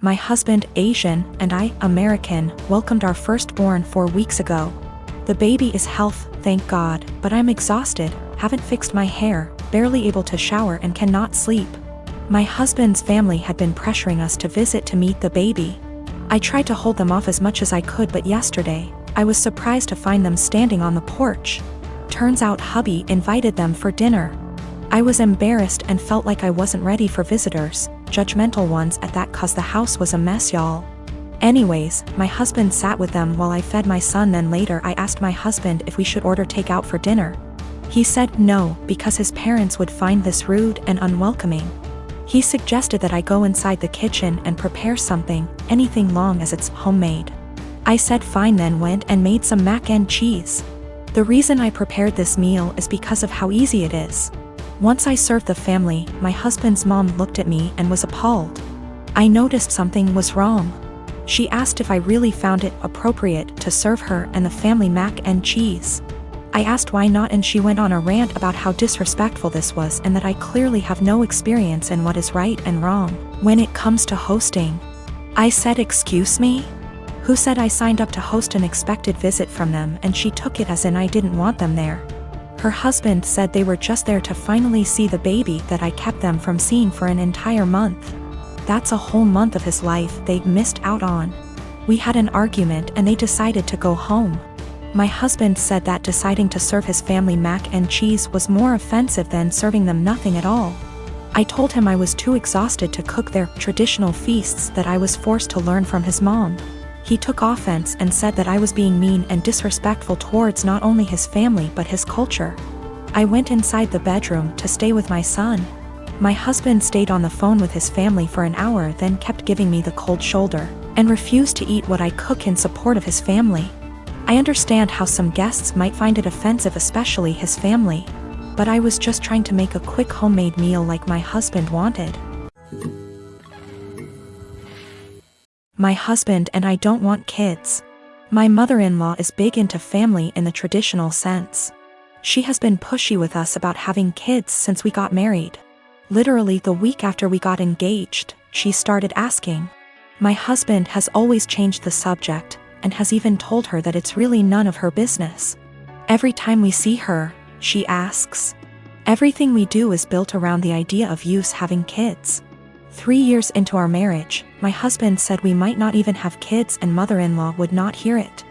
My husband, Asian, and I, American, welcomed our firstborn 4 weeks ago. The baby is healthy, thank God, but I'm exhausted, haven't fixed my hair, barely able to shower and cannot sleep. My husband's family had been pressuring us to visit to meet the baby. I tried to hold them off as much as I could, but yesterday, I was surprised to find them standing on the porch. Turns out hubby invited them for dinner. I was embarrassed and felt like I wasn't ready for visitors, judgmental ones at that, cause the house was a mess, y'all. Anyways, my husband sat with them while I fed my son, then later I asked my husband if we should order takeout for dinner. He said no, because his parents would find this rude and unwelcoming. He suggested that I go inside the kitchen and prepare something, anything long as it's homemade. I said fine, then went and made some mac and cheese. The reason I prepared this meal is because of how easy it is. Once I served the family, my husband's mom looked at me and was appalled. I noticed something was wrong. She asked if I really found it appropriate to serve her and the family mac and cheese. I asked why not, and she went on a rant about how disrespectful this was and that I clearly have no experience in what is right and wrong when it comes to hosting. I said, excuse me? Who said I signed up to host an expected visit from them? And she took it as in I didn't want them there. Her husband said they were just there to finally see the baby that I kept them from seeing for an entire month. That's a whole month of his life they missed out on. We had an argument and they decided to go home. My husband said that deciding to serve his family mac and cheese was more offensive than serving them nothing at all. I told him I was too exhausted to cook their traditional feasts, that I was forced to learn from his mom. He took offense and said that I was being mean and disrespectful towards not only his family but his culture. I went inside the bedroom to stay with my son. My husband stayed on the phone with his family for an hour, then kept giving me the cold shoulder, and refused to eat what I cook in support of his family. I understand how some guests might find it offensive, especially his family, but I was just trying to make a quick homemade meal like my husband wanted. My husband and I don't want kids. My mother-in-law is big into family in the traditional sense. She has been pushy with us about having kids since we got married. Literally the week after we got engaged, she started asking. My husband has always changed the subject, and has even told her that it's really none of her business. Every time we see her, she asks. Everything we do is built around the idea of us having kids. 3 years into our marriage, my husband said we might not even have kids, and mother-in-law would not hear it.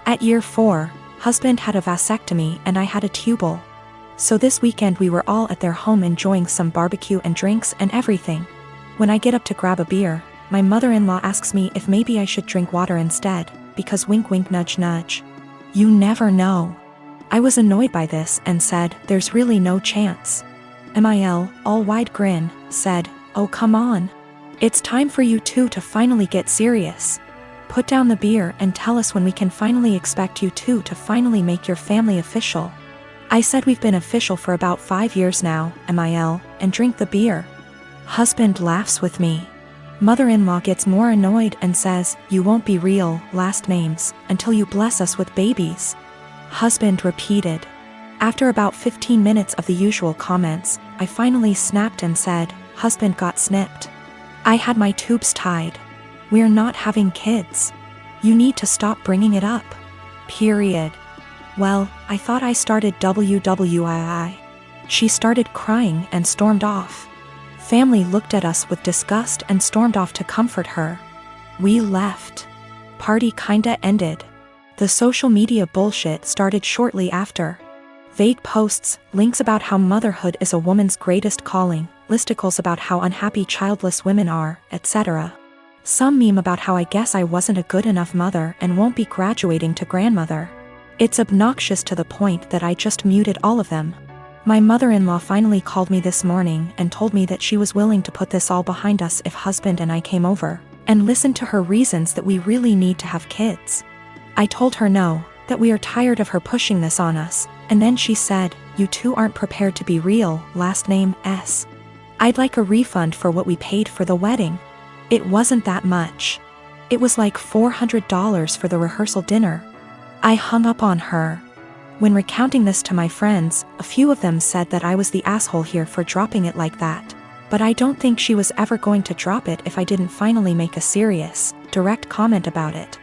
At year 4, husband had a vasectomy and I had a tubal. So this weekend we were all at their home enjoying some barbecue and drinks and everything. When I get up to grab a beer, my mother-in-law asks me if maybe I should drink water instead, because wink wink nudge nudge. You never know. I was annoyed by this and said, there's really no chance. Mil, all wide grin, said, oh come on. It's time for you two to finally get serious. Put down the beer and tell us when we can finally expect you two to finally make your family official. I said we've been official for about 5 years now, Mil, and drink the beer. Husband laughs with me. Mother-in-law gets more annoyed and says, you won't be real last names until you bless us with babies. Husband repeated. After about 15 minutes of the usual comments, I finally snapped and said, husband got snipped. I had my tubes tied. We're not having kids. You need to stop bringing it up. Period. Well, I thought I started WWII. She started crying and stormed off. Family looked at us with disgust and stormed off to comfort her. We left. Party kinda ended. The social media bullshit started shortly after. Vague posts, links about how motherhood is a woman's greatest calling, listicles about how unhappy childless women are, etc. Some meme about how I guess I wasn't a good enough mother and won't be graduating to grandmother. It's obnoxious to the point that I just muted all of them. My mother-in-law finally called me this morning and told me that she was willing to put this all behind us if husband and I came over, and listened to her reasons that we really need to have kids. I told her no, that we are tired of her pushing this on us, and then she said, you two aren't prepared to be real, last name S. I'd like a refund for what we paid for the wedding. It wasn't that much. It was like $400 for the rehearsal dinner. I hung up on her. When recounting this to my friends, a few of them said that I was the asshole here for dropping it like that. But I don't think she was ever going to drop it if I didn't finally make a serious, direct comment about it.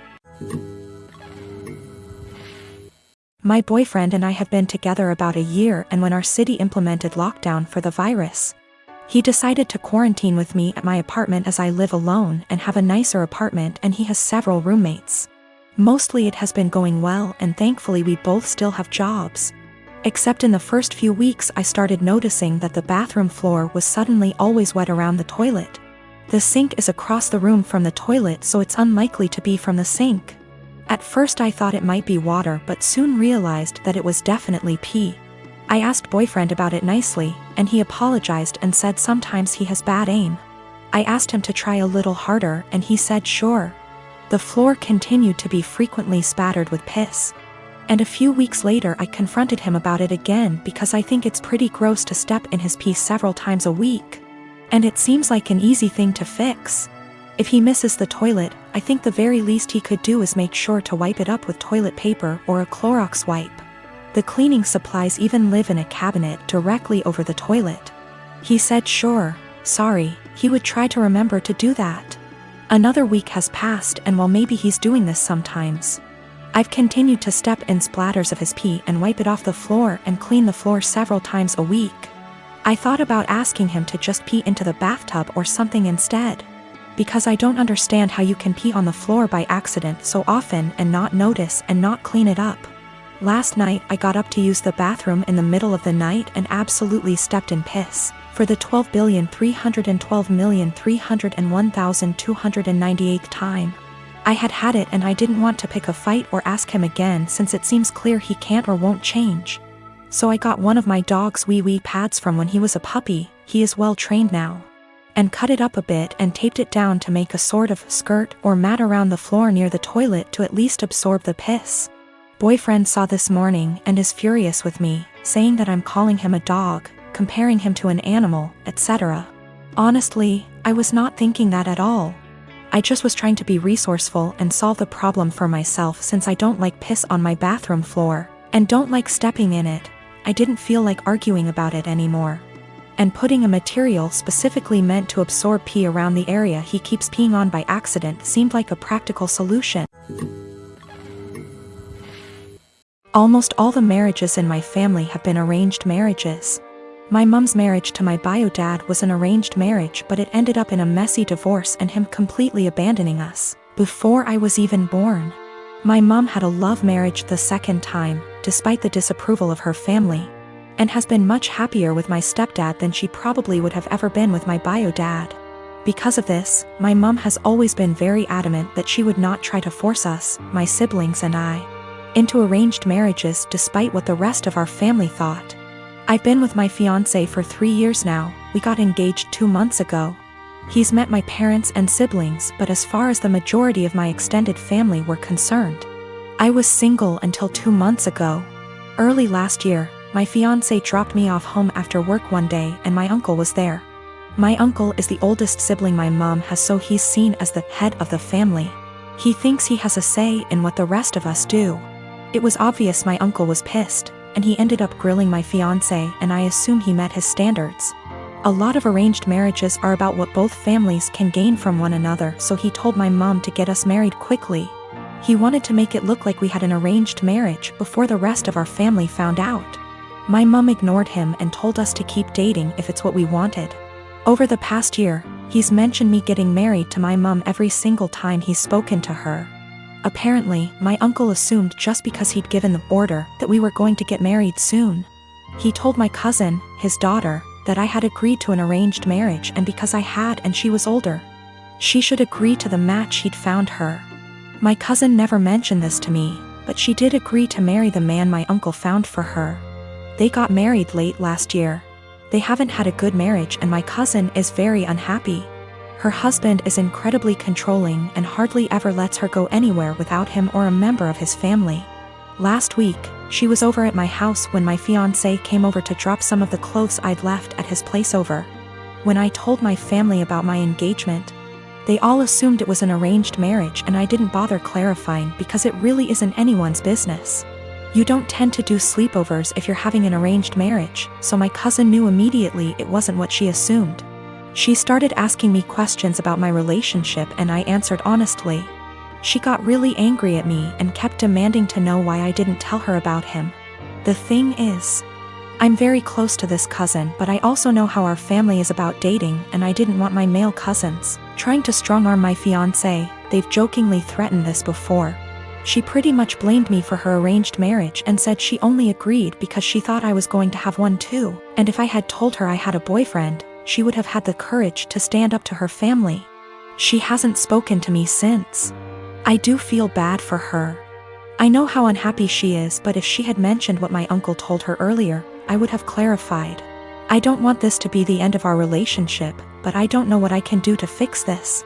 My boyfriend and I have been together about a year, and when our city implemented lockdown for the virus, he decided to quarantine with me at my apartment as I live alone and have a nicer apartment, and he has several roommates. Mostly it has been going well, and thankfully we both still have jobs. Except in the first few weeks I started noticing that the bathroom floor was suddenly always wet around the toilet. The sink is across the room from the toilet, so it's unlikely to be from the sink. At first I thought it might be water, but soon realized that it was definitely pee. I asked boyfriend about it nicely, and he apologized and said sometimes he has bad aim. I asked him to try a little harder, and he said sure. The floor continued to be frequently spattered with piss. And a few weeks later I confronted him about it again because I think it's pretty gross to step in his pee several times a week. And it seems like an easy thing to fix. If he misses the toilet, I think the very least he could do is make sure to wipe it up with toilet paper or a Clorox wipe. The cleaning supplies even live in a cabinet directly over the toilet. He said sure, sorry, he would try to remember to do that. Another week has passed, and while maybe he's doing this sometimes, I've continued to step in splatters of his pee and wipe it off the floor and clean the floor several times a week. I thought about asking him to just pee into the bathtub or something instead, because I don't understand how you can pee on the floor by accident so often and not notice and not clean it up. Last night I got up to use the bathroom in the middle of the night and absolutely stepped in piss for the 12,312,301,298th time. I had it, and I didn't want to pick a fight or ask him again since it seems clear he can't or won't change. So I got one of my dog's wee pads from when he was a puppy, he is well trained now, and cut it up a bit and taped it down to make a sort of skirt or mat around the floor near the toilet to at least absorb the piss. Boyfriend saw this morning and is furious with me, saying that I'm calling him a dog, comparing him to an animal, etc. Honestly, I was not thinking that at all. I just was trying to be resourceful and solve the problem for myself since I don't like piss on my bathroom floor, and don't like stepping in it. I didn't feel like arguing about it anymore. And putting a material specifically meant to absorb pee around the area he keeps peeing on by accident seemed like a practical solution. Almost all the marriages in my family have been arranged marriages. My mom's marriage to my bio dad was an arranged marriage, but it ended up in a messy divorce and him completely abandoning us before I was even born. My mom had a love marriage the second time, despite the disapproval of her family, and has been much happier with my stepdad than she probably would have ever been with my bio dad. Because of this, my mom has always been very adamant that she would not try to force us, my siblings and I, into arranged marriages despite what the rest of our family thought. I've been with my fiancé for 3 years now. We got engaged 2 months ago. He's met my parents and siblings, but as far as the majority of my extended family were concerned, I was single until 2 months ago. Early last year, my fiancé dropped me off home after work one day and my uncle was there. My uncle is the oldest sibling my mom has, so he's seen as the head of the family. He thinks he has a say in what the rest of us do. It was obvious my uncle was pissed, and he ended up grilling my fiancé, and I assume he met his standards. A lot of arranged marriages are about what both families can gain from one another, so he told my mom to get us married quickly. He wanted to make it look like we had an arranged marriage before the rest of our family found out. My mom ignored him and told us to keep dating if it's what we wanted. Over the past year, he's mentioned me getting married to my mom every single time he's spoken to her. Apparently, my uncle assumed just because he'd given the order that we were going to get married soon. He told my cousin, his daughter, that I had agreed to an arranged marriage, and because I had and she was older, she should agree to the match he'd found her. My cousin never mentioned this to me, but she did agree to marry the man my uncle found for her. They got married late last year. They haven't had a good marriage and my cousin is very unhappy. Her husband is incredibly controlling and hardly ever lets her go anywhere without him or a member of his family. Last week, she was over at my house when my fiancé came over to drop some of the clothes I'd left at his place over. When I told my family about my engagement, they all assumed it was an arranged marriage and I didn't bother clarifying because it really isn't anyone's business. You don't tend to do sleepovers if you're having an arranged marriage, so my cousin knew immediately it wasn't what she assumed. She started asking me questions about my relationship and I answered honestly. She got really angry at me and kept demanding to know why I didn't tell her about him. The thing is, I'm very close to this cousin, but I also know how our family is about dating, and I didn't want my male cousins trying to strong-arm my fiancé. They've jokingly threatened this before. She pretty much blamed me for her arranged marriage and said she only agreed because she thought I was going to have one too, and if I had told her I had a boyfriend, she would have had the courage to stand up to her family. She hasn't spoken to me since. I do feel bad for her. I know how unhappy she is, but if she had mentioned what my uncle told her earlier, I would have clarified. I don't want this to be the end of our relationship, but I don't know what I can do to fix this.